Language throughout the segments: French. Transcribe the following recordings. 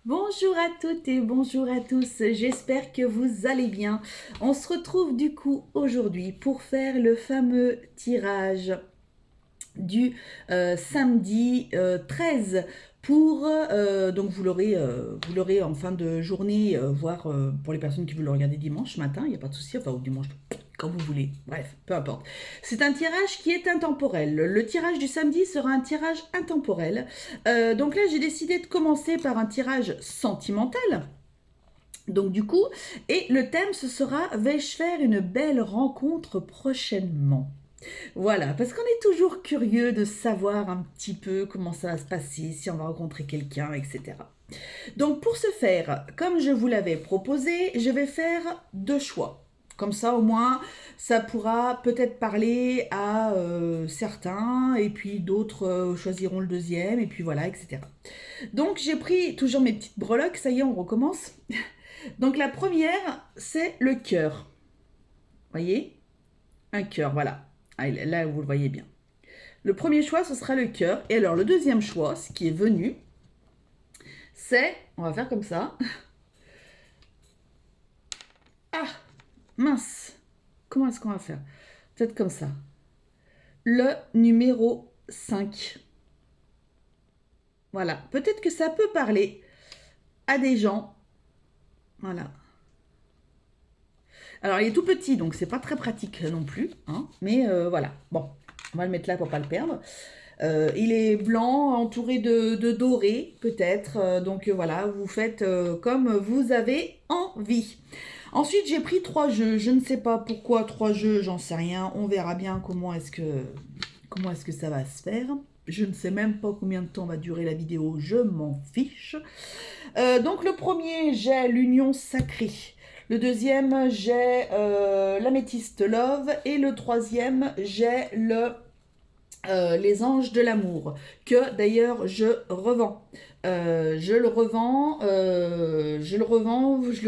Bonjour à toutes et bonjour à tous, j'espère que vous allez bien. On se retrouve du coup aujourd'hui pour faire le fameux tirage du samedi 13 pour donc vous l'aurez en fin de journée, voire pour les personnes qui veulent le regarder dimanche matin, il n'y a pas de souci, enfin ou dimanche quand vous voulez, bref, peu importe. C'est un tirage qui est intemporel. Le tirage du samedi sera un tirage intemporel. Donc là, j'ai décidé de commencer par un tirage sentimental. Donc du coup, et le thème ce sera vais-je faire une belle rencontre prochainement? Voilà, parce qu'on est toujours curieux de savoir un petit peu comment ça va se passer, si on va rencontrer quelqu'un, etc. Donc pour ce faire, comme je vous l'avais proposé, je vais faire deux choix. Comme ça, au moins, ça pourra peut-être parler à certains, et puis d'autres choisiront le deuxième, et puis voilà, etc. Donc j'ai pris toujours mes petites breloques, ça y est, on recommence. Donc la première, c'est le cœur. Voyez? Un cœur, voilà. Ah, là, vous le voyez bien. Le premier choix, ce sera le cœur. Et alors, le deuxième choix, ce qui est venu, c'est... On va faire comme ça. Ah, mince. Comment est-ce qu'on va faire? Peut-être comme ça. Le numéro 5. Voilà. Peut-être que ça peut parler à des gens. Voilà. Alors, il est tout petit, donc c'est pas très pratique non plus. Hein, mais voilà. Bon, on va le mettre là pour pas le perdre. Il est blanc, entouré de doré, peut-être. Donc voilà, vous faites comme vous avez envie. Ensuite, j'ai pris trois jeux. Je ne sais pas pourquoi trois jeux, j'en sais rien. On verra bien comment est-ce que ça va se faire. Je ne sais même pas combien de temps va durer la vidéo, je m'en fiche. Donc le premier, j'ai l'union sacrée. Le deuxième, j'ai l'améthyste love. Et le troisième, j'ai les anges de l'amour, que d'ailleurs je revends. Je le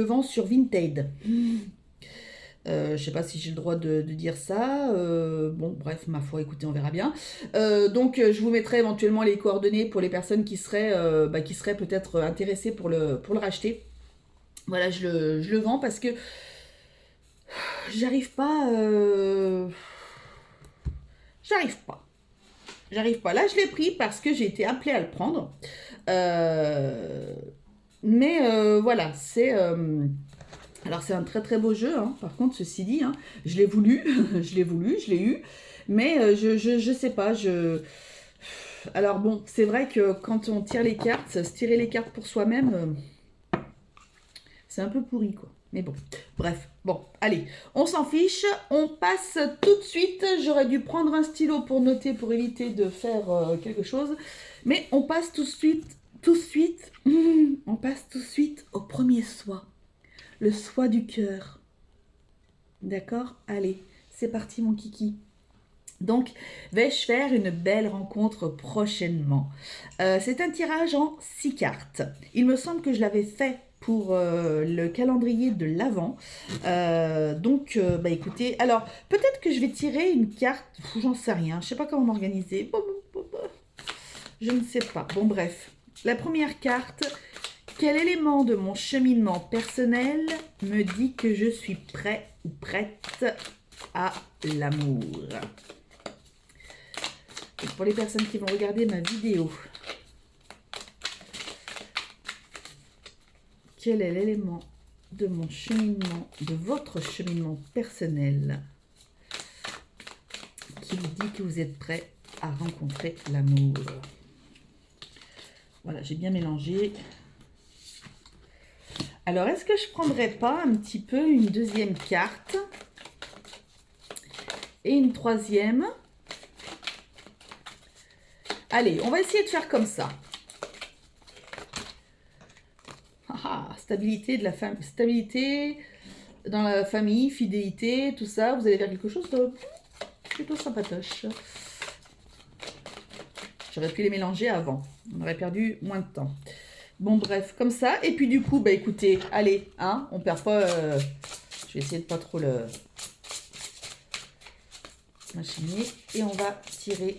vends sur Vinted. Je sais pas si j'ai le droit de dire ça. Bon, bref, ma foi, écoutez, on verra bien. Donc, je vous mettrai éventuellement les coordonnées pour les personnes qui seraient peut-être intéressées pour le racheter. Voilà, je le vends parce que j'arrive pas. J'arrive pas. J'arrive pas. Là, je l'ai pris parce que j'ai été appelée à le prendre. Euh, mais voilà, alors c'est un très très beau jeu, hein. Par contre, ceci dit, hein, je l'ai voulu, je l'ai eu. Mais je sais pas, Alors bon, c'est vrai que quand on tire les cartes, se tirer les cartes pour soi-même, c'est un peu pourri, quoi. Mais bon, bref, bon, allez, on s'en fiche, on passe tout de suite. J'aurais dû prendre un stylo pour noter, pour éviter de faire quelque chose. Mais on passe tout de suite, on passe tout de suite au premier soin, le soin du cœur. D'accord? Allez, c'est parti, mon kiki. Donc, vais-je faire une belle rencontre prochainement? C'est un tirage en 6 cartes. Il me semble que je l'avais fait pour le calendrier de l'Avent. Donc, bah écoutez, alors peut-être que je vais tirer une carte, j'en sais rien, je sais pas comment m'organiser. Je ne sais pas. Bon, bref. La première carte, quel élément de mon cheminement personnel me dit que je suis prêt ou prête à l'amour? Et pour les personnes qui vont regarder ma vidéo, quel est l'élément de mon cheminement, de votre cheminement personnel qui vous dit que vous êtes prêt à rencontrer l'amour? Voilà, j'ai bien mélangé. Alors, est-ce que je ne prendrais pas un petit peu une deuxième carte et une troisième? Allez, on va essayer de faire comme ça. Stabilité de la famille, stabilité dans la famille, fidélité, tout ça. Vous allez faire quelque chose de plutôt sympatoche. J'aurais pu les mélanger avant. On aurait perdu moins de temps. Bon, bref, comme ça. Et puis du coup, bah écoutez, allez, hein, on perd pas... je vais essayer de pas trop le machiner. Et on va tirer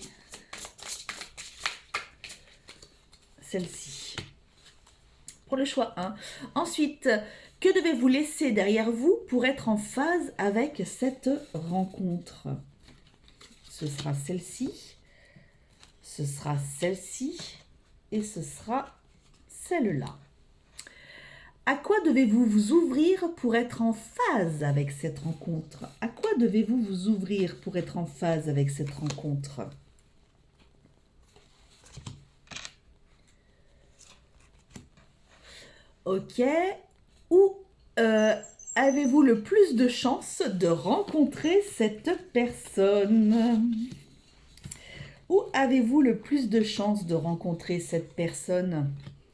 celle-ci. pour le choix 1. Ensuite, que devez-vous laisser derrière vous pour être en phase avec cette rencontre? Ce sera celle-ci, ce sera celle-ci et ce sera celle-là. À quoi devez-vous vous ouvrir pour être en phase avec cette rencontre? À quoi devez-vous vous ouvrir pour être en phase avec cette rencontre? Ok. Où avez-vous le plus de chances de rencontrer cette personne? Où avez-vous le plus de chances de rencontrer cette personne?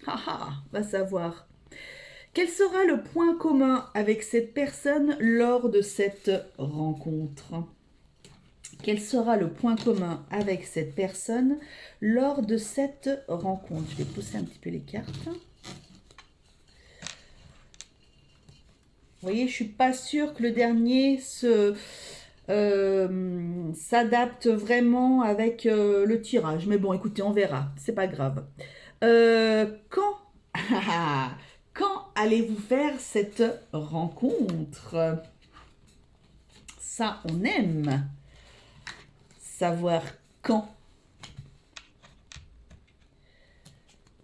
Haha, va savoir. Quel sera le point commun avec cette personne lors de cette rencontre? Quel sera le point commun avec cette personne lors de cette rencontre? Je vais pousser un petit peu les cartes. Vous voyez, je ne suis pas sûre que le dernier s'adapte vraiment avec le tirage. Mais bon, écoutez, on verra. C'est pas grave. Quand quand allez-vous faire cette rencontre? Ça, on aime savoir quand.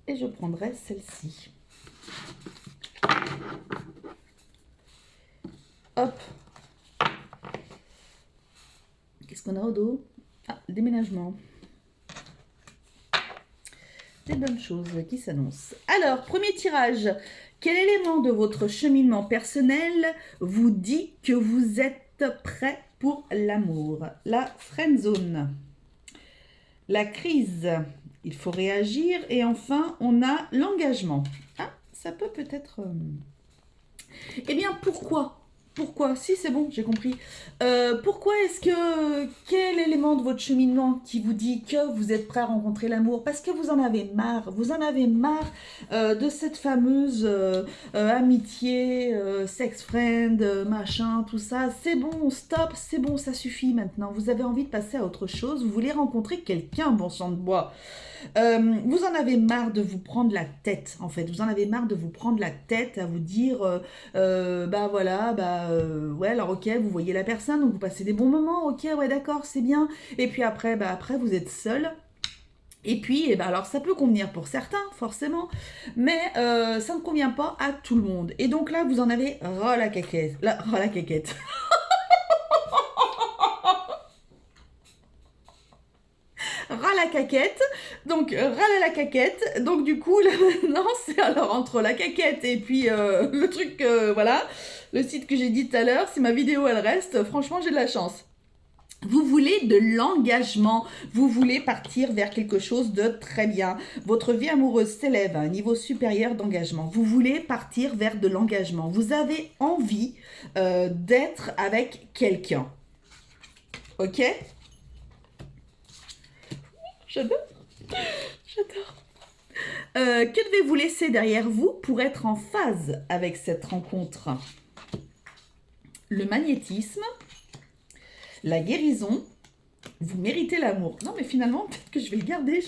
Et je prendrai celle-ci. Hop. Qu'est-ce qu'on a au dos? Ah, le déménagement. Des bonnes choses qui s'annoncent. Alors, premier tirage. Quel élément de votre cheminement personnel vous dit que vous êtes prêt pour l'amour? La friend zone. La crise. Il faut réagir. Et enfin, on a l'engagement. Ah, ça peut peut-être... Eh bien, pourquoi? Pourquoi? Si, c'est bon, j'ai compris. Pourquoi est-ce que... Quel élément de votre cheminement qui vous dit que vous êtes prêt à rencontrer l'amour? Parce que vous en avez marre. Vous en avez marre de cette fameuse amitié, sex friend, machin, tout ça. C'est bon, stop, c'est bon, ça suffit maintenant. Vous avez envie de passer à autre chose. Vous voulez rencontrer quelqu'un, bon sang de bois. Vous en avez marre de vous prendre la tête, en fait. Vous en avez marre de vous prendre la tête à vous dire, bah voilà, ouais, alors ok, vous voyez la personne, donc vous passez des bons moments, ok, ouais, d'accord, c'est bien. Et puis après, après, vous êtes seul. Et puis, alors ça peut convenir pour certains, forcément, mais ça ne convient pas à tout le monde. Et donc là, vous en avez ras la caquette. Ras la caquette. Ras la caquette, donc ras la caquette, donc du coup là maintenant c'est alors entre la caquette et puis le truc, voilà, le site que j'ai dit tout à l'heure, si ma vidéo elle reste, franchement j'ai de la chance. Vous voulez de l'engagement, vous voulez partir vers quelque chose de très bien. Votre vie amoureuse s'élève à un niveau supérieur d'engagement. Vous voulez partir vers de l'engagement. Vous avez envie d'être avec quelqu'un. Ok? J'adore. J'adore. Que devez-vous laisser derrière vous pour être en phase avec cette rencontre? Le magnétisme, la guérison, vous méritez l'amour. Non, mais finalement, peut-être que je vais le garder.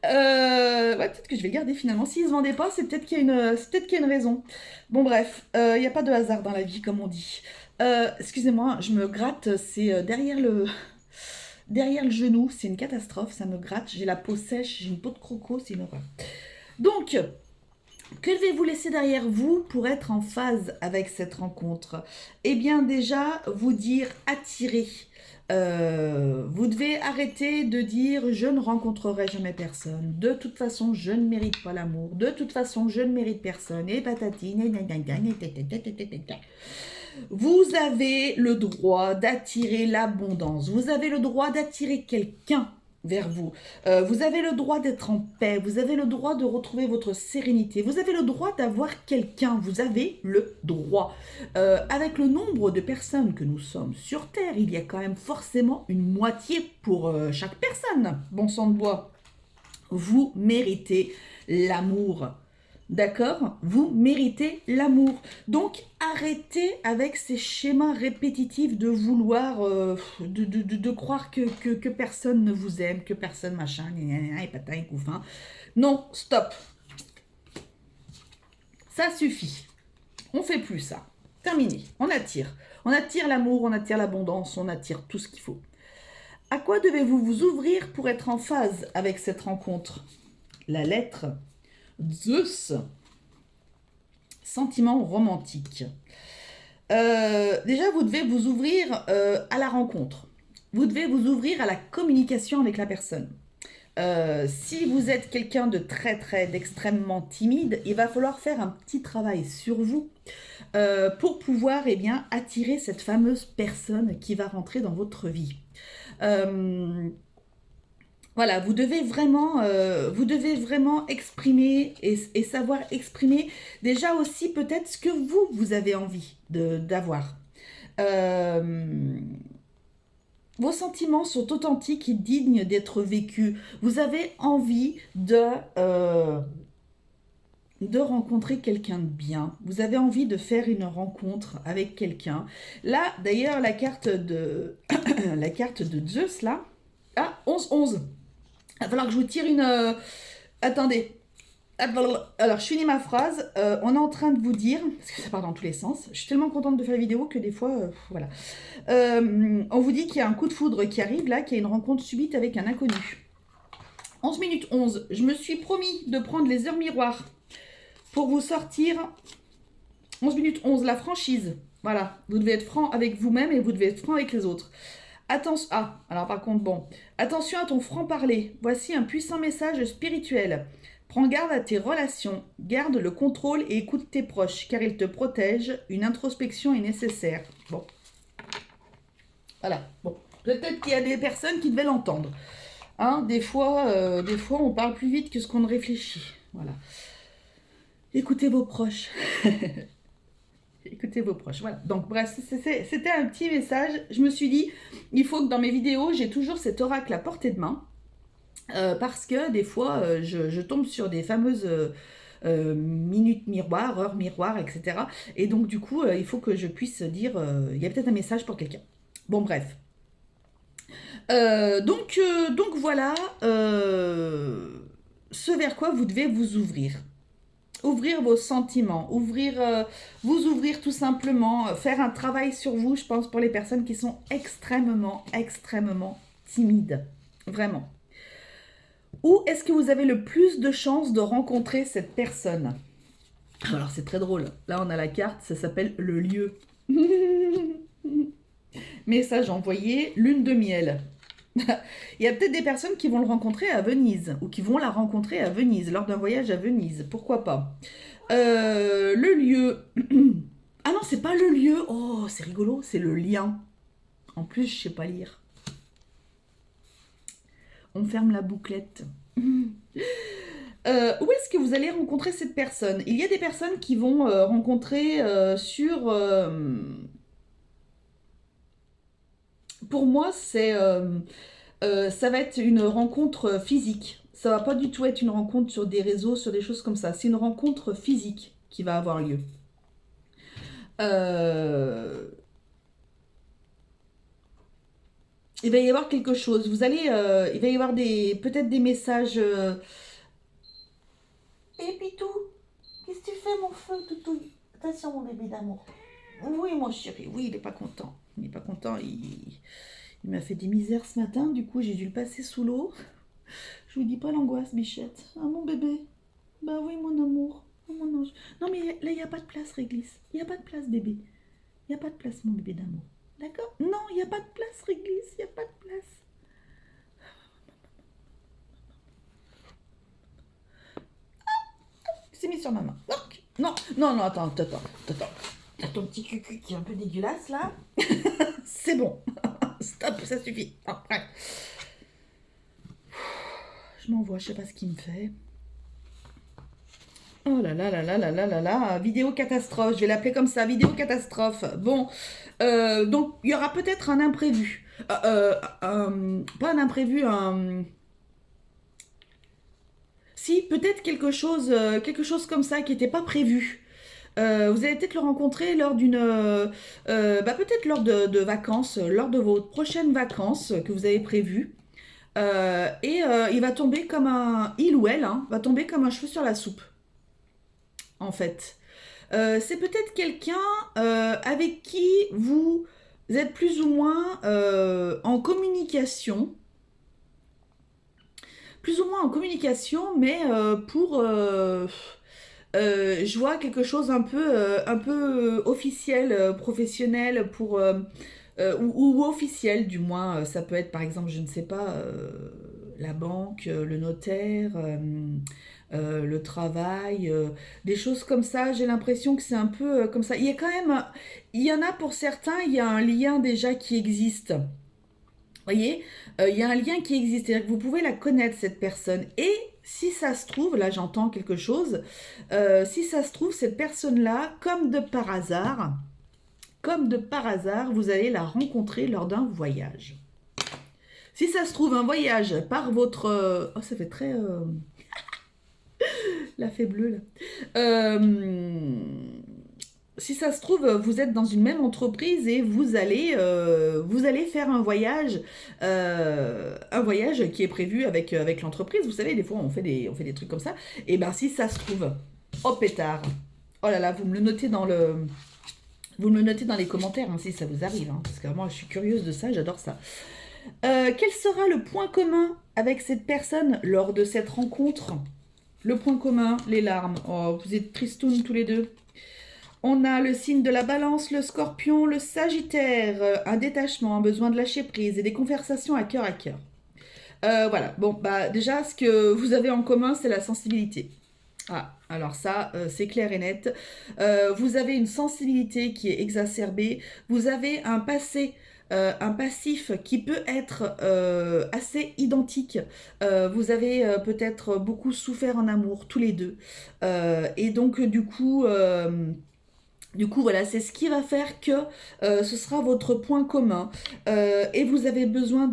Ouais, peut-être que je vais le garder finalement. S'il ne se vendait pas, c'est peut-être qu'il y a une raison. Bon, bref, il n'y a pas de hasard dans la vie, comme on dit. Excusez-moi, je me gratte, c'est derrière le genou, c'est une catastrophe, ça me gratte, j'ai la peau sèche, j'ai une peau de croco, c'est une horreur. Donc, que devez-vous laisser derrière vous pour être en phase avec cette rencontre? Eh bien déjà, vous dire attirer. Vous devez arrêter de dire je ne rencontrerai jamais personne, de toute façon je ne mérite pas l'amour, de toute façon je ne mérite personne, et patati, vous avez le droit d'attirer l'abondance, vous avez le droit d'attirer quelqu'un vers vous. Vous avez le droit d'être en paix, vous avez le droit de retrouver votre sérénité, vous avez le droit d'avoir quelqu'un, vous avez le droit. Avec le nombre de personnes que nous sommes sur Terre, il y a quand même forcément une moitié pour chaque personne. Bon sang de bois, vous méritez l'amour. D'accord? Vous méritez l'amour. Donc, arrêtez avec ces schémas répétitifs de vouloir, de croire que personne ne vous aime, que personne machin, gna gna gna, et patin et couffin. Non, stop. Ça suffit. On fait plus ça. Terminé. On attire. On attire l'amour, on attire l'abondance, on attire tout ce qu'il faut. À quoi devez-vous vous ouvrir pour être en phase avec cette rencontre? La lettre Zeus. Sentiment romantique. Déjà, vous devez vous ouvrir à la rencontre. Vous devez vous ouvrir à la communication avec la personne. Si vous êtes quelqu'un de d'extrêmement timide, il va falloir faire un petit travail sur vous pour pouvoir attirer cette fameuse personne qui va rentrer dans votre vie. Voilà, vous devez vraiment exprimer et savoir exprimer déjà aussi peut-être ce que vous avez envie d'avoir. Vos sentiments sont authentiques et dignes d'être vécus. Vous avez envie de rencontrer quelqu'un de bien. Vous avez envie de faire une rencontre avec quelqu'un. Là, d'ailleurs, la carte de la carte de Zeus, là, ah, 11-11. Il va falloir que je vous tire une... Attendez. Alors, je finis ma phrase. On est en train de vous dire... Parce que ça part dans tous les sens. Je suis tellement contente de faire la vidéo que des fois... voilà. On vous dit qu'il y a un coup de foudre qui arrive, là, qu'il y a une rencontre subite avec un inconnu. 11 minutes 11. Je me suis promis de prendre les heures miroirs pour vous sortir... 11 minutes 11, la franchise. Voilà. Vous devez être franc avec vous-même et vous devez être franc avec les autres. Attention, alors par contre, bon. Attention à ton franc-parler. Voici un puissant message spirituel. Prends garde à tes relations. Garde le contrôle et écoute tes proches, car ils te protègent. Une introspection est nécessaire. Bon. Voilà. Bon. Peut-être qu'il y a des personnes qui devaient l'entendre. Hein, des fois, on parle plus vite que ce qu'on réfléchit. Voilà. Écoutez vos proches. Écoutez vos proches. Voilà. Donc, bref, c'était un petit message. Je me suis dit, il faut que dans mes vidéos, j'ai toujours cet oracle à portée de main. Parce que des fois, je tombe sur des fameuses minutes miroirs, heures miroirs, etc. Et donc, du coup, il faut que je puisse dire, il y a peut-être un message pour quelqu'un. Bon, bref. Donc voilà ce vers quoi vous devez vous ouvrir. Ouvrir vos sentiments, vous ouvrir tout simplement, faire un travail sur vous, je pense, pour les personnes qui sont extrêmement timides. Vraiment. Où est-ce que vous avez le plus de chances de rencontrer cette personne? Alors, c'est très drôle. Là, on a la carte, ça s'appelle le lieu. Message envoyé, lune de miel. Il y a peut-être des personnes qui vont le rencontrer à Venise ou qui vont la rencontrer à Venise lors d'un voyage à Venise. Pourquoi pas? Le lieu. Ah non, c'est pas le lieu. Oh, c'est rigolo, c'est le lien. En plus, je sais pas lire. On ferme la bouclette. Où est-ce que vous allez rencontrer cette personne? Il y a des personnes qui vont rencontrer sur... pour moi, ça va être une rencontre physique. Ça va pas du tout être une rencontre sur des réseaux, sur des choses comme ça. C'est une rencontre physique qui va avoir lieu. Il va y avoir quelque chose. Il va y avoir peut-être des messages. Et Pitou, qu'est-ce que tu fais, mon feu, toutou? Attention, mon bébé d'amour. Oui, mon chéri. Oui, il est pas content. Il est pas content. Il m'a fait des misères ce matin. Du coup, j'ai dû le passer sous l'eau. Je vous dis pas l'angoisse, bichette. Ah, mon bébé. Bah oui, mon amour. Oh, mon ange. Non, mais là, il n'y a pas de place, Réglisse. Il n'y a pas de place, bébé. Il n'y a pas de place, mon bébé d'amour. D'accord? Non, il n'y a pas de place, Réglisse. Il n'y a pas de place. Il s'est mis sur ma main. Non, attends. T'as ton petit cucu qui est un peu dégueulasse, là. C'est bon. Stop, ça suffit. Après. Je m'envoie, je sais pas ce qu'il me fait. Oh là là là là là là là là, vidéo catastrophe, je vais l'appeler comme ça, vidéo catastrophe. Bon, donc il y aura peut-être un imprévu. Pas un imprévu, Si, peut-être quelque chose comme ça qui n'était pas prévu. Vous allez peut-être le rencontrer lors d'une, peut-être lors de vacances, lors de vos prochaines vacances que vous avez prévues. Il va tomber comme il ou elle, hein, va tomber comme un cheveu sur la soupe, en fait. C'est peut-être quelqu'un avec qui vous êtes plus ou moins en communication, mais je vois quelque chose un peu officiel, professionnel ou officiel du moins. Ça peut être par exemple, je ne sais pas, la banque, le notaire, le travail, des choses comme ça. J'ai l'impression que c'est un peu comme ça. Il y a quand même, il y en a pour certains, il y a un lien déjà qui existe. Vous voyez, il y a un lien qui existe, c'est-à-dire que vous pouvez la connaître, cette personne. Et si ça se trouve, là j'entends quelque chose, si ça se trouve, cette personne-là, comme de par hasard, vous allez la rencontrer lors d'un voyage. Si ça se trouve, un voyage par votre... oh, ça fait très... la fée bleue, là. Si ça se trouve, vous êtes dans une même entreprise et vous allez faire un voyage qui est prévu avec l'entreprise. Vous savez, des fois, on fait des trucs comme ça. Et ben, si ça se trouve, oh pétard, oh là là, vous me le notez dans les commentaires hein, si ça vous arrive, hein, parce que moi, je suis curieuse de ça, j'adore ça. Quel sera le point commun avec cette personne lors de cette rencontre? Le point commun, les larmes. Oh, vous êtes tristounes tous les deux. On a le signe de la balance, le scorpion, le sagittaire, un détachement, un besoin de lâcher prise et des conversations à cœur à cœur. Voilà, bon, bah déjà, ce que vous avez en commun, c'est la sensibilité. Ah, alors ça, c'est clair et net. Vous avez une sensibilité qui est exacerbée. Vous avez un passif qui peut être assez identique. Vous avez peut-être beaucoup souffert en amour, tous les deux. Et donc, du coup, voilà, c'est ce qui va faire que ce sera votre point commun. Et vous avez besoin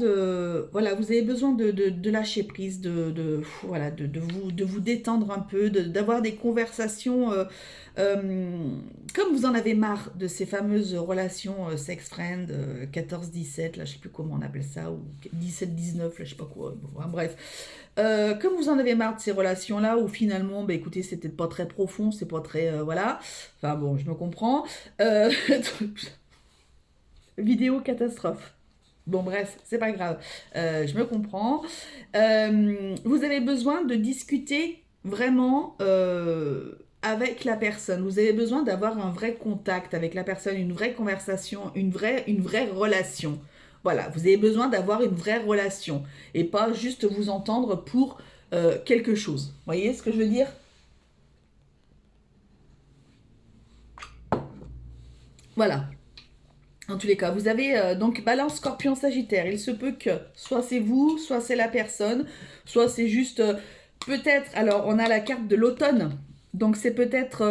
voilà, vous avez besoin de lâcher prise, voilà, de vous détendre un peu, d'avoir des conversations comme vous en avez marre de ces fameuses relations sex-friend 14-17, là je sais plus comment on appelle ça, ou 17-19, là je sais pas quoi, bon, bref. Comme vous en avez marre de ces relations-là, où finalement, bah, écoutez, c'était pas très profond, c'est pas très... voilà. Enfin bon, je me comprends. Euh, vidéo catastrophe. Bon bref, c'est pas grave. Je me comprends. Vous avez besoin de discuter vraiment avec la personne. Vous avez besoin d'avoir un vrai contact avec la personne, une vraie conversation, une vraie relation. Voilà, vous avez besoin d'avoir une vraie relation et pas juste vous entendre pour quelque chose. Vous voyez ce que je veux dire? Voilà. En tous les cas, vous avez donc balance scorpion sagittaire. Il se peut que soit c'est vous, soit c'est la personne, soit c'est juste peut-être. Alors, on a la carte de l'automne. Donc, c'est peut-être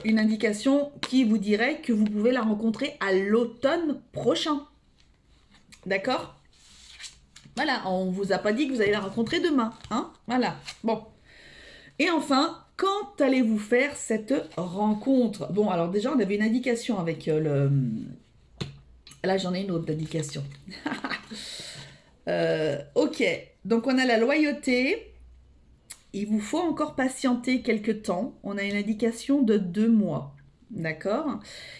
une indication qui vous dirait que vous pouvez la rencontrer à l'automne prochain. D'accord? Voilà, on vous a pas dit que vous allez la rencontrer demain. Hein? Voilà. Bon. Et enfin, quand allez-vous faire cette rencontre? Bon, alors déjà, on avait une indication avec le... Là, j'en ai une autre d'indication. Ok, donc on a la loyauté. Il vous faut encore patienter quelques temps. On a une indication de 2 mois. D'accord?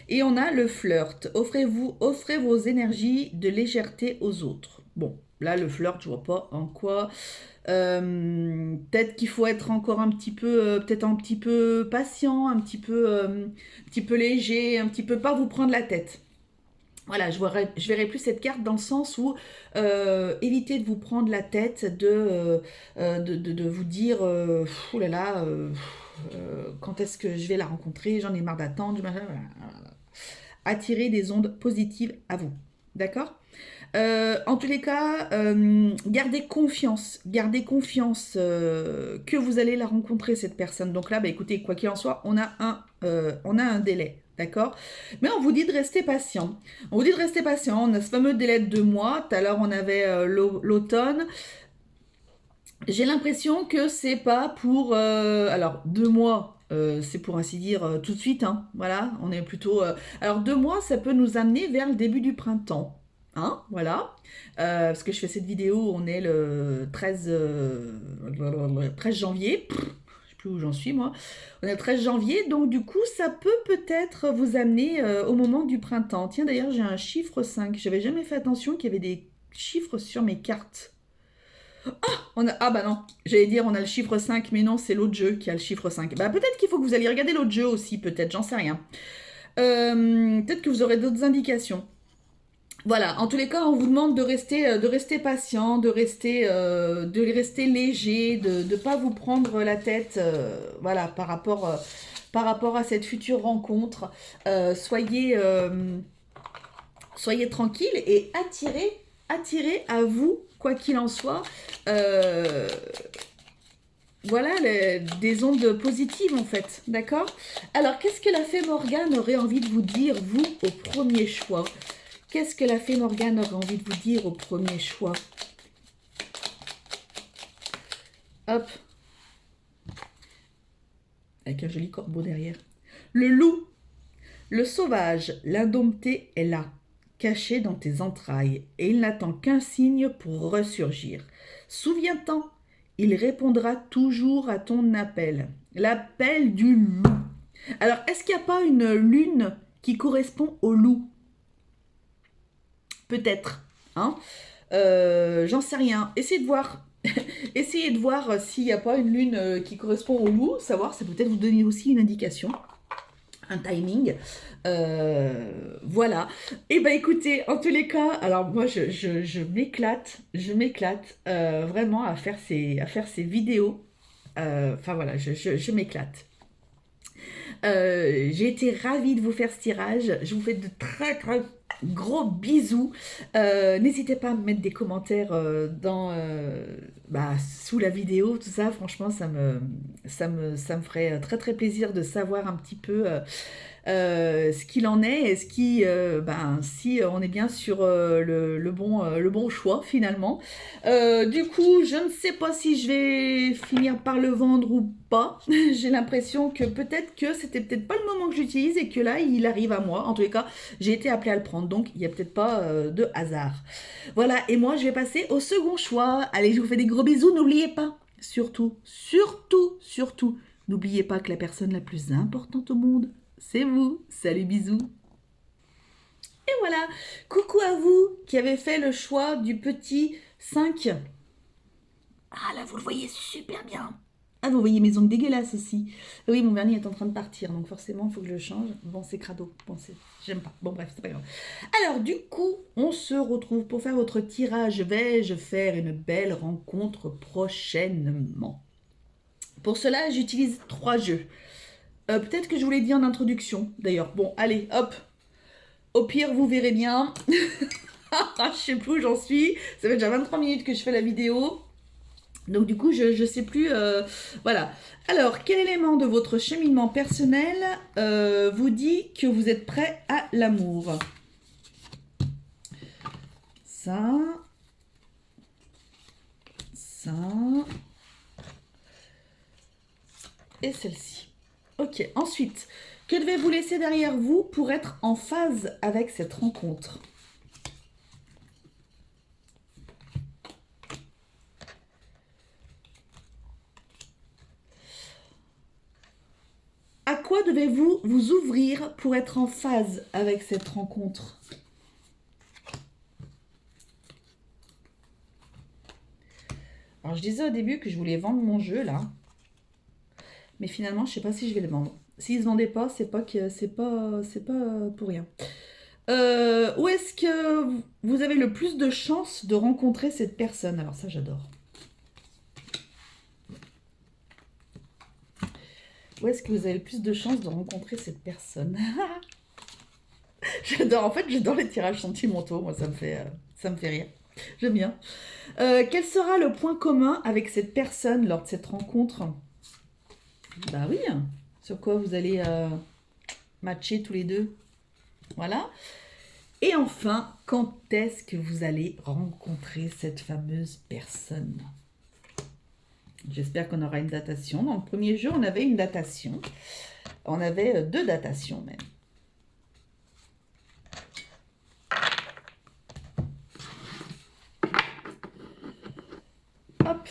Et on a le flirt. Offrez vos énergies de légèreté aux autres. Bon, là, le flirt, je vois pas en quoi. Peut-être qu'il faut être encore un petit peu, peut-être un petit peu patient, un petit peu léger, un petit peu pas vous prendre la tête. Voilà, je verrai plus cette carte dans le sens où évitez de vous prendre la tête, de vous dire oh là là, quand est-ce que je vais la rencontrer, j'en ai marre d'attendre. Voilà. Attirez des ondes positives à vous. D'accord? En tous les cas, gardez confiance que vous allez la rencontrer, cette personne. Donc là, bah, écoutez, quoi qu'il en soit, on a un délai. D'accord? Mais on vous dit de rester patient. On vous dit de rester patient. On a ce fameux délai de 2 mois. Tout à l'heure, on avait l'automne. J'ai l'impression que c'est pas pour... alors, 2 mois, c'est pour ainsi dire tout de suite, hein, voilà, on est plutôt... alors, 2 mois, ça peut nous amener vers le début du printemps, hein, voilà. Parce que je fais cette vidéo, on est le 13 janvier, je sais plus où j'en suis moi, on est le 13 janvier, donc du coup, ça peut peut-être vous amener au moment du printemps. Tiens, d'ailleurs, j'ai un chiffre 5, j'avais jamais fait attention qu'il y avait des chiffres sur mes cartes. Ah bah non, j'allais dire on a le chiffre 5, mais non, c'est l'autre jeu qui a le chiffre 5. Bah peut-être qu'il faut que vous alliez regarder l'autre jeu aussi, peut-être, j'en sais rien. Peut-être que vous aurez d'autres indications. Voilà, en tous les cas, on vous demande de rester patient, de rester léger, de ne pas vous prendre la tête voilà, par rapport à cette future rencontre. Soyez tranquille et attirez à vous, quoi qu'il en soit, euh, voilà, des ondes positives en fait, d'accord? Alors, qu'est-ce que la fée Morgane aurait envie de vous dire, vous, au premier choix? Qu'est-ce que la fée Morgane aurait envie de vous dire au premier choix? Hop, avec un joli corbeau derrière. Le loup, le sauvage, l'indompté est là, caché dans tes entrailles, et il n'attend qu'un signe pour ressurgir. Souviens-t'en, il répondra toujours à ton appel, l'appel du loup. Alors, est-ce qu'il n'y a pas une lune qui correspond au loup? Peut-être, hein. J'en sais rien. Essayez de voir. Essayez de voir s'il n'y a pas une lune qui correspond au loup, savoir, ça peut peut-être vous donner aussi une indication, un timing. Voilà. Et ben écoutez, en tous les cas, alors moi je m'éclate vraiment à faire ces vidéos. Enfin voilà, je m'éclate. J'ai été ravie de vous faire ce tirage. Je vous fais de très très gros bisous. N'hésitez pas à me mettre des commentaires sous la vidéo, tout ça. Franchement, ça me ferait très très plaisir de savoir un petit peu ce qu'il en est et si on est bien sur le bon choix finalement. Du coup, je ne sais pas si je vais finir par le vendre ou pas. J'ai l'impression que c'était peut-être pas le moment que j'utilise et que là, il arrive à moi. En tous les cas, j'ai été appelée à le prendre, donc il n'y a peut-être pas de hasard. Voilà, et moi, je vais passer au second choix. Allez, je vous fais des gros bisous. N'oubliez pas, surtout, n'oubliez pas que la personne la plus importante au monde, c'est vous. Salut, bisous. Et voilà, coucou à vous qui avez fait le choix du petit 5. Ah là, vous le voyez super bien. Ah, vous voyez mes ongles dégueulasses aussi. Oui, mon vernis est en train de partir, donc forcément, il faut que je le change. Bon, c'est crado. Bon, j'aime pas. Bon, bref, c'est pas grave. Alors, du coup, on se retrouve pour faire votre tirage. Vais-je faire une belle rencontre prochainement? Pour cela, j'utilise 3 jeux. Peut-être que je vous l'ai dit en introduction, d'ailleurs. Bon, allez, hop. Au pire, vous verrez bien. Je sais plus où j'en suis. Ça fait déjà 23 minutes que je fais la vidéo. Donc du coup, je sais plus. Voilà. Alors, quel élément de votre cheminement personnel vous dit que vous êtes prêt à l'amour? Ça. Ça. Et celle-ci. Ok. Ensuite, que devez-vous laisser derrière vous pour être en phase avec cette rencontre? À quoi devez-vous vous ouvrir pour être en phase avec cette rencontre? Alors, je disais au début que je voulais vendre mon jeu, là. Mais finalement, je sais pas si je vais le vendre. S'il se vendait pas, c'est pas pour rien. Où est-ce que vous avez le plus de chances de rencontrer cette personne? Alors ça, j'adore. Où est-ce que vous avez le plus de chances de rencontrer cette personne? J'adore. En fait, j'adore les tirages sentimentaux. Moi, ça me fait rire. J'aime bien. Quel sera le point commun avec cette personne lors de cette rencontre? Bah oui. Sur quoi vous allez matcher tous les deux? Voilà. Et enfin, quand est-ce que vous allez rencontrer cette fameuse personne? J'espère qu'on aura une datation. Dans le premier jeu, on avait une datation. On avait 2 datations même. Hop.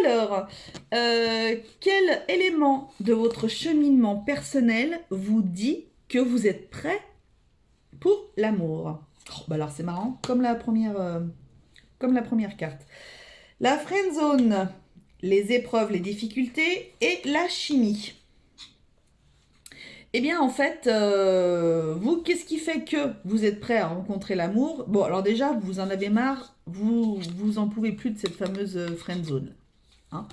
Alors, quel élément de votre cheminement personnel vous dit que vous êtes prêt pour l'amour? Oh, bah alors c'est marrant, comme la première carte. La friend zone, les épreuves, les difficultés et la chimie. Eh bien, en fait, vous, qu'est-ce qui fait que vous êtes prêt à rencontrer l'amour? Bon, alors déjà, vous en avez marre, vous en pouvez plus de cette fameuse friend zone. Hein.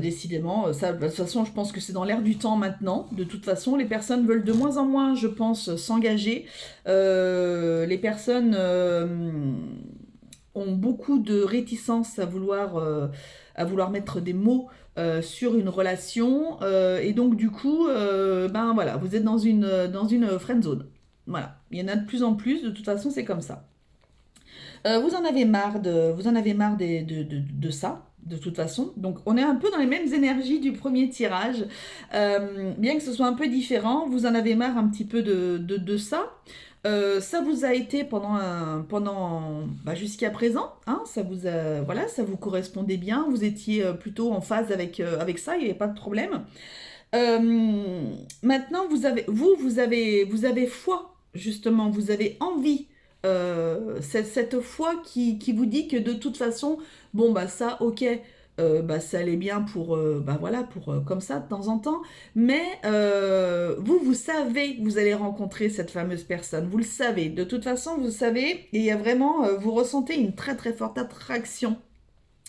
Décidément, ça, de toute façon, je pense que c'est dans l'air du temps maintenant. De toute façon, les personnes veulent de moins en moins, je pense, s'engager. Les personnes ont beaucoup de réticence à vouloir mettre des mots sur une relation. Et donc, du coup, ben voilà, vous êtes dans une friend zone. Voilà, il y en a de plus en plus. De toute façon, c'est comme ça. Vous en avez marre de ça, de toute façon. Donc, on est un peu dans les mêmes énergies du premier tirage. Bien que ce soit un peu différent, vous en avez marre un petit peu de ça. Ça vous a été jusqu'à présent, hein, voilà, ça vous correspondait bien, vous étiez plutôt en phase avec ça, il n'y avait pas de problème. Maintenant, vous avez foi, justement, vous avez envie, cette foi qui vous dit que de toute façon, bon, bah ça, ok, bah ça allait bien pour, bah voilà, pour comme ça, de temps en temps, mais vous savez que vous allez rencontrer cette fameuse personne, vous le savez, de toute façon, vous savez, et il y a vraiment, vous ressentez une très très forte attraction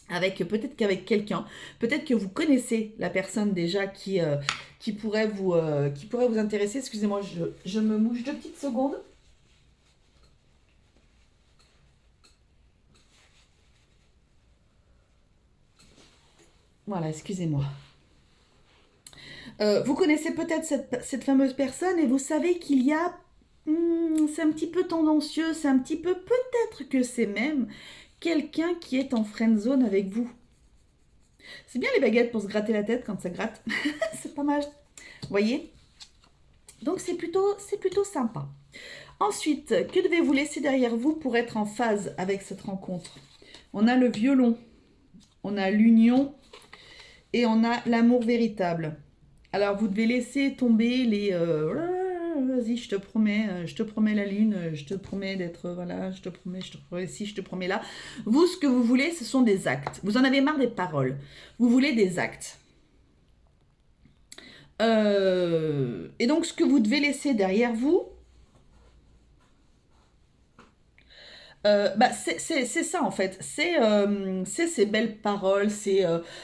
peut-être qu'avec quelqu'un, peut-être que vous connaissez la personne déjà qui pourrait vous intéresser. Excusez-moi, je me mouche 2 petites secondes. Voilà, excusez-moi. Vous connaissez peut-être cette fameuse personne et vous savez qu'il y a... c'est un petit peu tendancieux, c'est un petit peu... Peut-être que c'est même quelqu'un qui est en friend zone avec vous. C'est bien les baguettes pour se gratter la tête quand ça gratte. C'est pas mal. Vous voyez? Donc c'est plutôt sympa. Ensuite, que devez-vous laisser derrière vous pour être en phase avec cette rencontre? On a le violon, on a l'union et on a l'amour véritable. Alors vous devez laisser tomber les... vas-y, je te promets la lune, je te promets d'être... Voilà, je te promets ci, je te promets là. Vous, ce que vous voulez, ce sont des actes. Vous en avez marre des paroles. Vous voulez des actes. Et donc, ce que vous devez laisser derrière vous, c'est ça en fait. C'est ces belles paroles,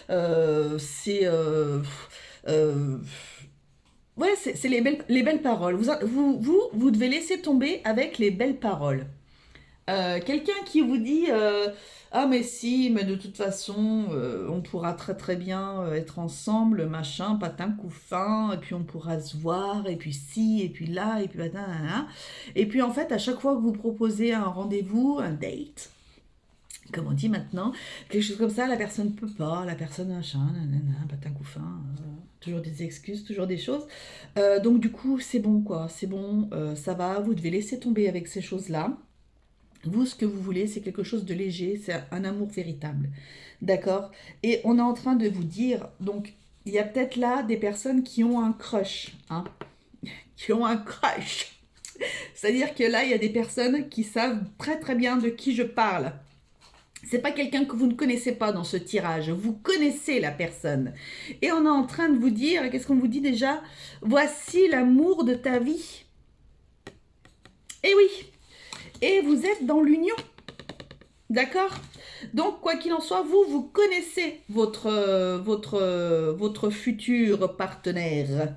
euh, ouais, c'est les belles paroles. Vous devez laisser tomber avec les belles paroles. Quelqu'un qui vous dit ah mais si, mais de toute façon on pourra très très bien être ensemble, machin, patin couffin, et puis on pourra se voir, et puis ci, et puis là, et puis patin, nanana. Et puis en fait à chaque fois que vous proposez un rendez-vous, un date, comme on dit maintenant, quelque chose comme ça, la personne ne peut pas, la personne machin, nanana, patin couffin, toujours des excuses, toujours des choses. Donc du coup c'est bon quoi, c'est bon, ça va, vous devez laisser tomber avec ces choses-là. Vous, ce que vous voulez, c'est quelque chose de léger, c'est un amour véritable. D'accord? Et on est en train de vous dire, donc, il y a peut-être là des personnes qui ont un crush, hein? Qui ont un crush. C'est-à-dire que là, il y a des personnes qui savent très très bien de qui je parle. C'est pas quelqu'un que vous ne connaissez pas dans ce tirage. Vous connaissez la personne. Et on est en train de vous dire, qu'est-ce qu'on vous dit déjà? Voici l'amour de ta vie. Eh oui! Et vous êtes dans l'union. D'accord? Donc, quoi qu'il en soit, vous connaissez votre futur partenaire.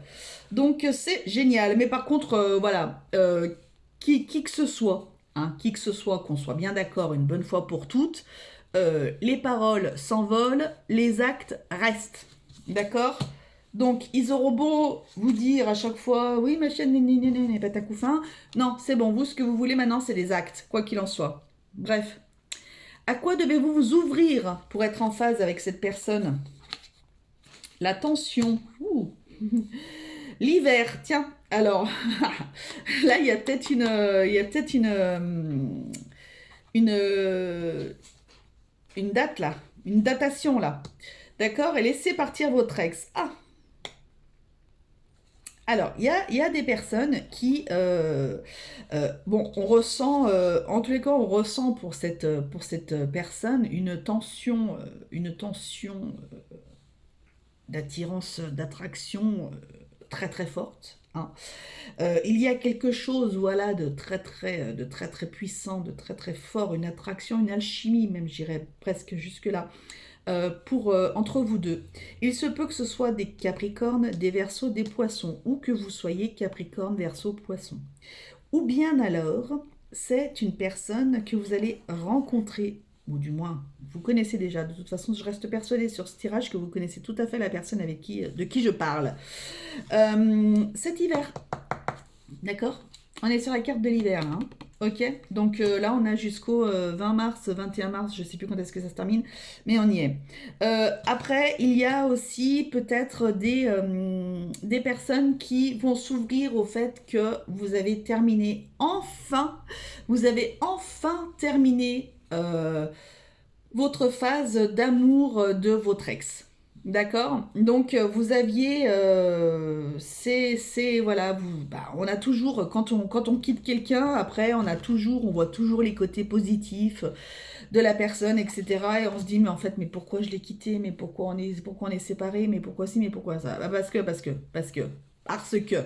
Donc, c'est génial. Mais par contre, voilà, qui que ce soit, hein, qui que ce soit, qu'on soit bien d'accord une bonne fois pour toutes, les paroles s'envolent, les actes restent. D'accord? Donc, ils auront beau vous dire à chaque fois, oui, ma chaîne n'est pas ta couffin. Non, c'est bon, vous, ce que vous voulez maintenant, c'est des actes, quoi qu'il en soit. Bref. À quoi devez-vous vous ouvrir pour être en phase avec cette personne? La tension. Ouh. L'hiver, tiens. Alors, là, il y a peut-être une date là, une datation là. D'accord? Et laissez partir votre ex. Ah, alors, il y a des personnes qui, bon, on ressent, en tous les cas, on ressent pour cette personne une tension d'attirance, d'attraction très très forte. Hein. Il y a quelque chose, voilà, de très très puissant, de très très fort, une attraction, une alchimie, même j'irais presque jusque-là, entre vous deux. Il se peut que ce soit des Capricornes, des Verseaux, des Poissons, ou que vous soyez Capricorne, Verseau, Poisson. Ou bien alors, c'est une personne que vous allez rencontrer, ou du moins, vous connaissez déjà. De toute façon, je reste persuadée sur ce tirage que vous connaissez tout à fait la personne de qui je parle. Cet hiver, d'accord? On est sur la carte de l'hiver, hein. Ok, donc là on a jusqu'au 20 mars, 21 mars, je ne sais plus quand est-ce que ça se termine, mais on y est. Après, il y a aussi peut-être des personnes qui vont s'ouvrir au fait que vous avez terminé, enfin, vous avez enfin terminé votre phase d'amour de votre ex. D'accord. Donc vous aviez, voilà, bah, on a toujours quand on quitte quelqu'un, après on voit toujours les côtés positifs de la personne, etc. Et on se dit mais en fait mais pourquoi je l'ai quitté, mais pourquoi on est séparés, mais pourquoi ci, mais pourquoi ça, bah, parce que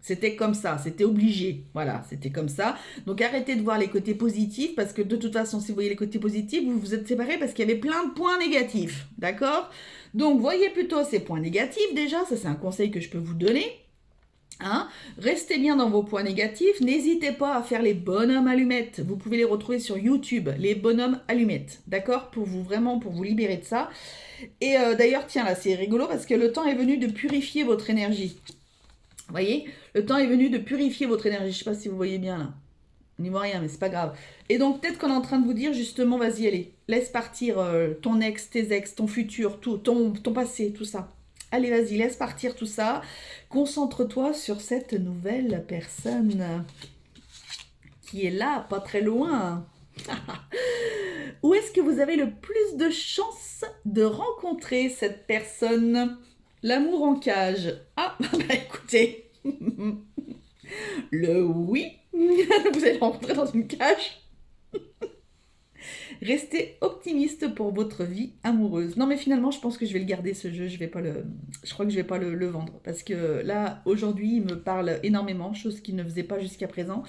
c'était comme ça, c'était obligé. Voilà, c'était comme ça. Donc arrêtez de voir les côtés positifs parce que de toute façon, si vous voyez les côtés positifs, vous vous êtes séparés parce qu'il y avait plein de points négatifs. D'accord? Donc voyez plutôt ces points négatifs déjà. Ça, c'est un conseil que je peux vous donner. Hein. Restez bien dans vos points négatifs. N'hésitez pas à faire les bonhommes allumettes. Vous pouvez les retrouver sur YouTube, les bonhommes allumettes. D'accord? Pour vous libérer de ça. Et d'ailleurs, tiens, là, c'est rigolo parce que le temps est venu de purifier votre énergie. Vous voyez, le temps est venu de purifier votre énergie. Je ne sais pas si vous voyez bien là. On n'y voit rien, mais c'est pas grave. Et donc, peut-être qu'on est en train de vous dire justement, vas-y, allez, laisse partir ton ex, tes ex, ton futur, tout, ton passé, tout ça. Allez, vas-y, laisse partir tout ça. Concentre-toi sur cette nouvelle personne qui est là, pas très loin. Où est-ce que vous avez le plus de chances de rencontrer cette personne? L'amour en cage. Ah, bah écoutez, le oui, vous allez rencontrer dans une cage. Restez optimiste pour votre vie amoureuse. Non mais finalement, je pense que je vais le garder ce jeu, je crois que je vais pas le vendre parce que là, aujourd'hui, il me parle énormément, chose qu'il ne faisait pas jusqu'à présent.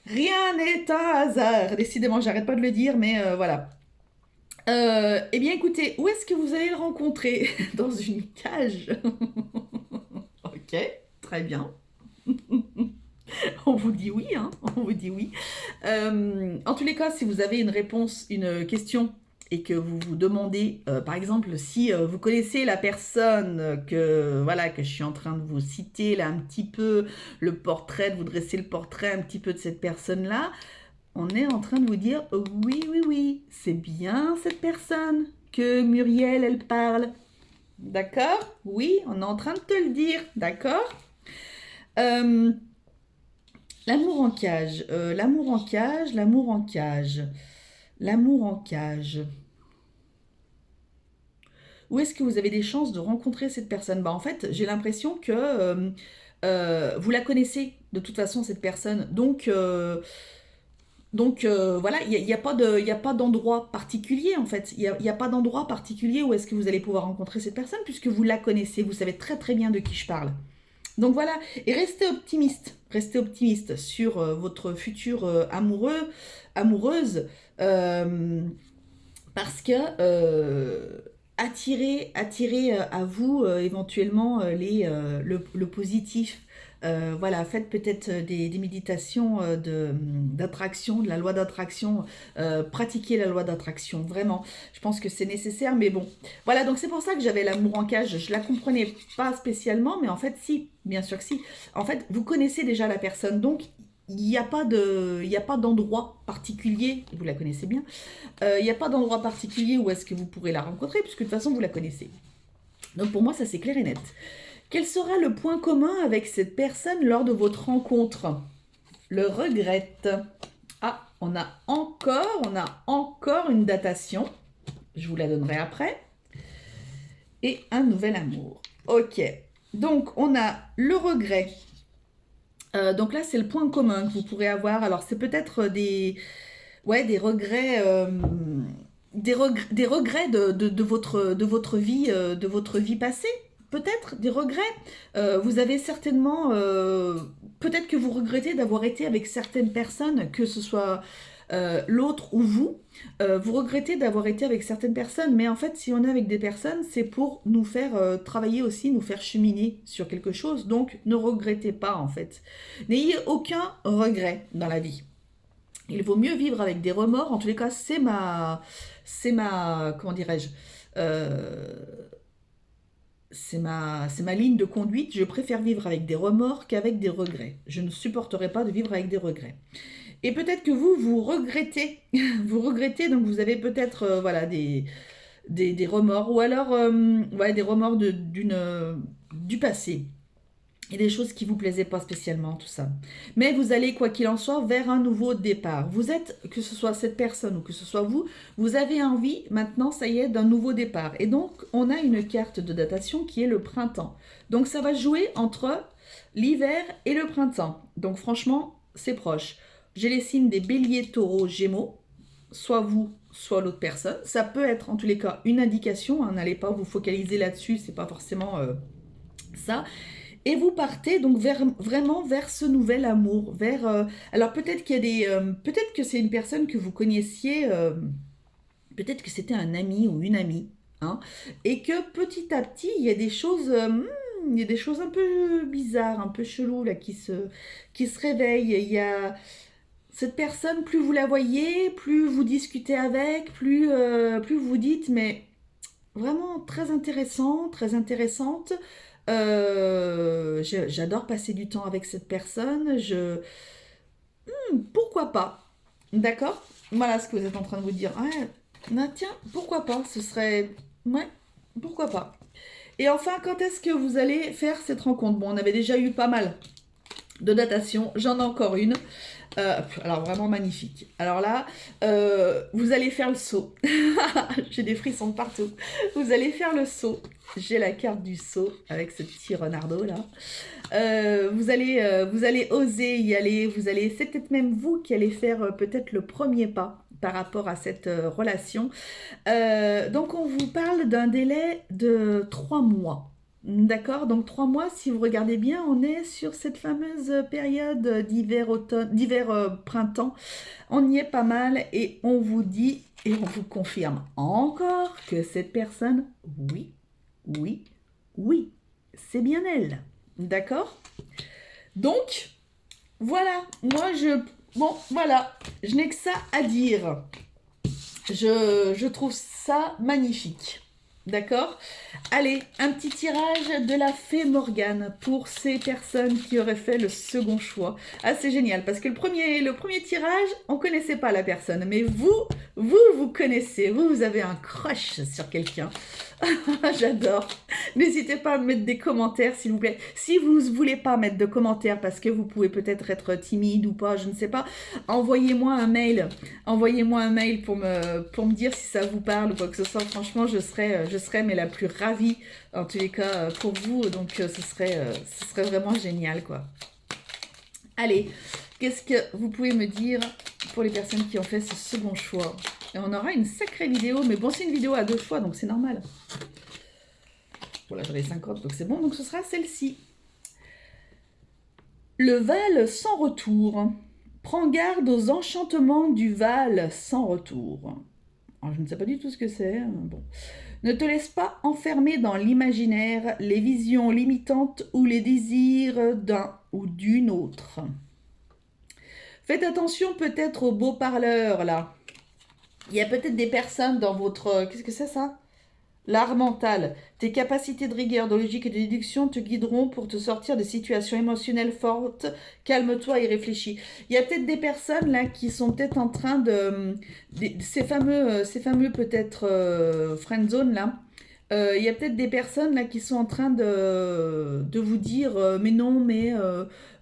Rien n'est un hasard. Décidément, j'arrête pas de le dire, mais voilà. Eh bien, écoutez, où est-ce que vous allez le rencontrer? Dans une cage. Ok, très bien. On vous dit oui, hein, on vous dit oui. En tous les cas, si vous avez une réponse, une question, et que vous vous demandez, par exemple, si vous connaissez la personne voilà, que je suis en train de vous citer, là, un petit peu, le portrait, de vous dresser le portrait un petit peu de cette personne-là, on est en train de vous dire, oui, oui, oui, c'est bien cette personne que Muriel, elle parle. D'accord? Oui, on est en train de te le dire, d'accord? L'amour en cage, l'amour en cage, l'amour en cage, l'amour en cage. Où est-ce que vous avez des chances de rencontrer cette personne? Bah en fait, j'ai l'impression que vous la connaissez de toute façon cette personne. Donc voilà, il n'y a, a pas d'endroit particulier en fait. Il n'y a pas d'endroit particulier où est-ce que vous allez pouvoir rencontrer cette personne puisque vous la connaissez, vous savez très très bien de qui je parle. Donc voilà, et restez optimiste sur votre futur amoureuse, euh, parce que attirez à vous éventuellement le positif. Voilà, faites peut-être des méditations d'attraction, de la loi d'attraction, pratiquez la loi d'attraction, vraiment. Je pense que c'est nécessaire, mais bon. Voilà, donc c'est pour ça que j'avais l'amour en cage. Je la comprenais pas spécialement, mais en fait, si, bien sûr que si. En fait, vous connaissez déjà la personne, donc il y a pas d'endroit particulier, vous la connaissez bien, il n'y a pas d'endroit particulier où est-ce que vous pourrez la rencontrer, puisque de toute façon, vous la connaissez. Donc pour moi, ça c'est clair et net. Quel sera le point commun avec cette personne lors de votre rencontre? Le regrette. Ah, on a encore une datation. Je vous la donnerai après. Et un nouvel amour. Ok. Donc, on a le regret. Donc là, c'est le point commun que vous pourrez avoir. Alors, c'est peut-être des regrets, des regrets de votre vie passée. Peut-être des regrets. Vous avez certainement, peut-être que vous regrettez d'avoir été avec certaines personnes, que ce soit l'autre ou vous. Vous regrettez d'avoir été avec certaines personnes, mais en fait, si on est avec des personnes, c'est pour nous faire travailler aussi, nous faire cheminer sur quelque chose. Donc, ne regrettez pas en fait. N'ayez aucun regret dans la vie. Il vaut mieux vivre avec des remords. En tous les cas, comment dirais-je, euh, c'est ma ligne de conduite. Je préfère vivre avec des remords qu'avec des regrets. Je ne supporterai pas de vivre avec des regrets. Et peut-être que vous regrettez, vous regrettez, donc vous avez peut-être voilà, des remords, ou alors ouais, des remords du passé. Et des choses qui vous plaisaient pas spécialement, tout ça. Mais vous allez, quoi qu'il en soit, vers un nouveau départ. Vous êtes, que ce soit cette personne ou que ce soit vous, vous avez envie, maintenant, ça y est, d'un nouveau départ. Et donc, on a une carte de datation qui est le printemps. Donc, ça va jouer entre l'hiver et le printemps. Donc, franchement, c'est proche. J'ai les signes des béliers, taureaux, gémeaux. Soit vous, soit l'autre personne. Ça peut être, en tous les cas, une indication. Hein, n'allez pas vous focaliser là-dessus, c'est pas forcément ça. Et vous partez donc vraiment vers ce nouvel amour, alors peut-être qu'il y a peut-être que c'est une personne que vous connaissiez, peut-être que c'était un ami ou une amie, hein, et que petit à petit il y a des choses, il y a des choses un peu bizarres, un peu cheloues là qui se réveillent. Il y a cette personne, plus vous la voyez, plus vous discutez avec, plus vous vous dites, mais vraiment très intéressant, très intéressante. J'adore passer du temps avec cette personne. Pourquoi pas? D'accord? Voilà ce que vous êtes en train de vous dire. Ouais, ah, tiens, pourquoi pas? Ce serait... Ouais, pourquoi pas? Et enfin, quand est-ce que vous allez faire cette rencontre? Bon, on avait déjà eu pas mal de datation. J'en ai encore une. Alors vraiment magnifique. Alors là, vous allez faire le saut. J'ai des frissons de partout. Vous allez faire le saut. J'ai la carte du saut avec ce petit renardeau là. Vous allez oser y aller. C'est peut-être même vous qui allez faire peut-être le premier pas par rapport à cette relation. Donc on vous parle d'un délai de 3 mois. D'accord, donc 3 mois, si vous regardez bien, on est sur cette fameuse période printemps. On y est pas mal et on vous dit et on vous confirme encore que cette personne, oui, oui, oui, c'est bien elle. D'accord? Donc, voilà, bon, voilà, je n'ai que ça à dire. Je trouve ça magnifique. D'accord? Allez, un petit tirage de la fée Morgane pour ces personnes qui auraient fait le second choix. Ah, c'est génial, parce que le premier tirage, on connaissait pas la personne. Mais vous connaissez. Vous avez un crush sur quelqu'un. J'adore. N'hésitez pas à mettre des commentaires, s'il vous plaît. Si vous ne voulez pas mettre de commentaires, parce que vous pouvez peut-être être timide ou pas, je ne sais pas, envoyez-moi un mail. Envoyez-moi un mail pour me dire si ça vous parle ou quoi que ce soit. Franchement, je serais mais la plus ravie, en tous les cas, pour vous. Donc, ce serait vraiment génial, quoi. Allez, qu'est-ce que vous pouvez me dire pour les personnes qui ont fait ce second choix? Et on aura une sacrée vidéo, mais bon, c'est une vidéo à 2 choix, donc c'est normal. Voilà, j'en ai 50, donc c'est bon, donc ce sera celle-ci. Le Val sans retour. Prends garde aux enchantements du Val sans retour. Alors, je ne sais pas du tout ce que c'est. Bon. Ne te laisse pas enfermer dans l'imaginaire, les visions limitantes ou les désirs d'un ou d'une autre. Faites attention peut-être aux beaux parleurs, là. Il y a peut-être des personnes dans votre... Qu'est-ce que c'est, ça? l'art mental, tes capacités de rigueur, de logique et de déduction te guideront pour te sortir de situations émotionnelles fortes. Calme-toi et réfléchis. Il y a peut-être des personnes là qui sont peut-être en train ces fameux peut-être friend zone là. Il y a peut-être des personnes là qui sont en train de vous dire mais non, mais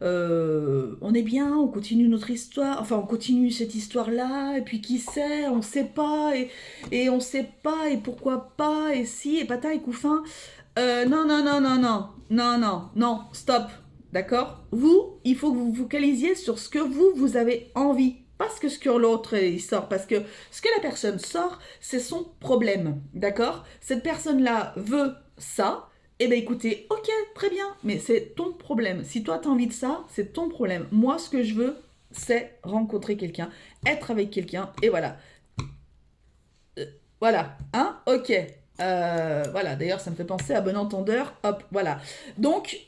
on est bien, on continue notre histoire, enfin on continue cette histoire-là, et puis qui sait, on sait pas, et on sait pas, et pourquoi pas, et si, et pata, et couffin. Non, non, non, non, non, non, non, non, stop, d'accord. Vous, il faut que vous vous focalisiez sur ce que vous avez envie. Pas ce que l'autre il sort, parce que ce que la personne sort, c'est son problème, d'accord. Cette personne-là veut ça, eh bien écoutez, ok, très bien, mais c'est ton problème. Si toi tu as envie de ça, c'est ton problème. Moi, ce que je veux, c'est rencontrer quelqu'un, être avec quelqu'un, et voilà. Voilà, hein, ok. Voilà, d'ailleurs, ça me fait penser à bon entendeur, hop, voilà. Donc,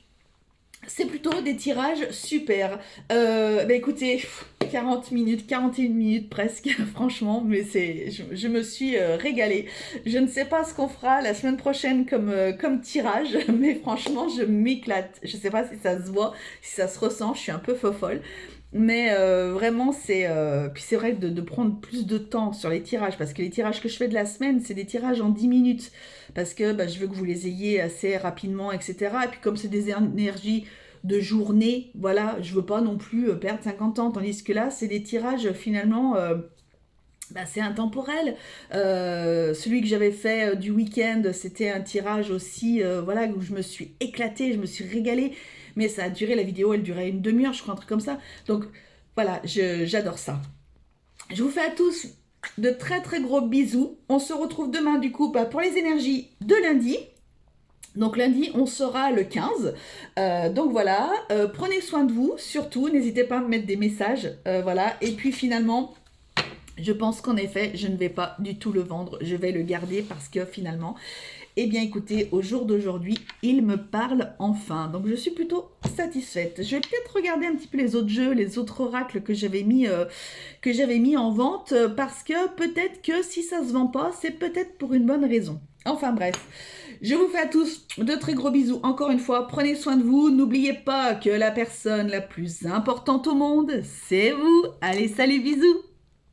c'est plutôt des tirages super. Bah écoutez, 40 minutes, 41 minutes presque, franchement, mais je me suis régalée. Je ne sais pas ce qu'on fera la semaine prochaine comme tirage, mais franchement, je m'éclate. Je ne sais pas si ça se voit, si ça se ressent, je suis un peu fofolle. Mais vraiment, puis c'est vrai de prendre plus de temps sur les tirages, parce que les tirages que je fais de la semaine, c'est des tirages en 10 minutes, parce que bah, je veux que vous les ayez assez rapidement, etc. Et puis comme c'est des énergies de journée, voilà, je veux pas non plus perdre 50 ans, tandis que là, c'est des tirages finalement... bah, c'est intemporel. Celui que j'avais fait du week-end, c'était un tirage aussi, voilà, où je me suis éclatée, je me suis régalée. Mais ça a duré, la vidéo, elle durait une demi-heure, je crois, un truc comme ça. Donc voilà, j'adore ça. Je vous fais à tous de très très gros bisous. On se retrouve demain du coup pour les énergies de lundi. Donc lundi, on sera le 15. Donc voilà, prenez soin de vous, surtout, n'hésitez pas à me mettre des messages. Voilà, et puis finalement... Je pense qu'en effet, je ne vais pas du tout le vendre, je vais le garder parce que finalement, eh bien écoutez, au jour d'aujourd'hui, il me parle enfin. Donc je suis plutôt satisfaite. Je vais peut-être regarder un petit peu les autres jeux, les autres oracles que j'avais mis en vente parce que peut-être que si ça se vend pas, c'est peut-être pour une bonne raison. Enfin bref, je vous fais à tous de très gros bisous. Encore une fois, prenez soin de vous. N'oubliez pas que la personne la plus importante au monde, c'est vous. Allez, salut, bisous.